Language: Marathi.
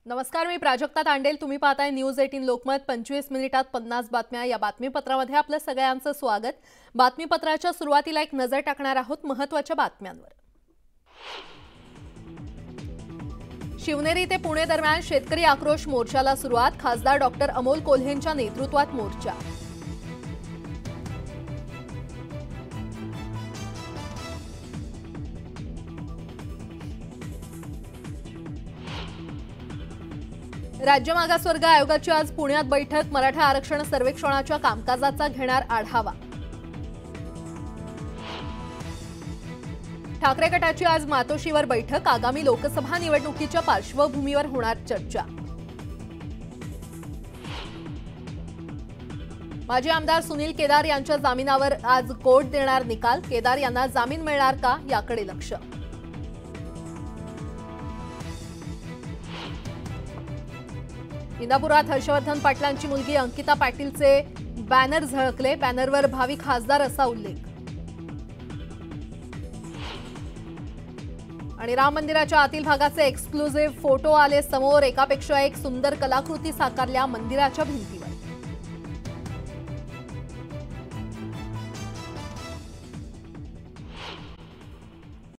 नमस्कार, मी प्राजक्ता तांडेल. तुम्ही पाहताय न्यूज 18 लोकमत. 25 मिनिटात 50 बातम्या. या बातमीपत्रामध्ये आपलं सगळ्यांचं स्वागत. बातमीपत्राच्या सुरुवातीला एक नजर टाकणार आहोत महत्त्वाच्या बातम्यांवर. शिवनेरी ते पुणे दरम्यान शेतकरी आक्रोश मोर्चाला सुरुवात. खासदार डॉक्टर अमोल कोल्हेंच्या नेतृत्वात मोर्चा. राज्य मागासवर्ग आयोगाची आज पुण्यात बैठक. मराठा आरक्षण सर्वेक्षणाच्या कामकाजाचा घेणार आढावा. ठाकरे गटाची आज मातोश्रीवर बैठक. आगामी लोकसभा निवडणुकीच्या पार्श्वभूमीवर होणार चर्चा. माजी आमदार सुनील केदार यांच्या जामिनावर आज कोर्ट देणार निकाल. केदार यांना जामीन मिळणार का याकडे लक्ष. इंदापुरात हर्षवर्धन पाटलांची मुलगी अंकिता पाटीलचे बॅनर झळकले. बॅनरवर भावी खासदार असा उल्लेख. आणि राम मंदिराच्या आतील भागाचे एक्सक्लुझिव्ह फोटो आले समोर. एकापेक्षा एक सुंदर कलाकृती साकारल्या मंदिराच्या भिंतीवर.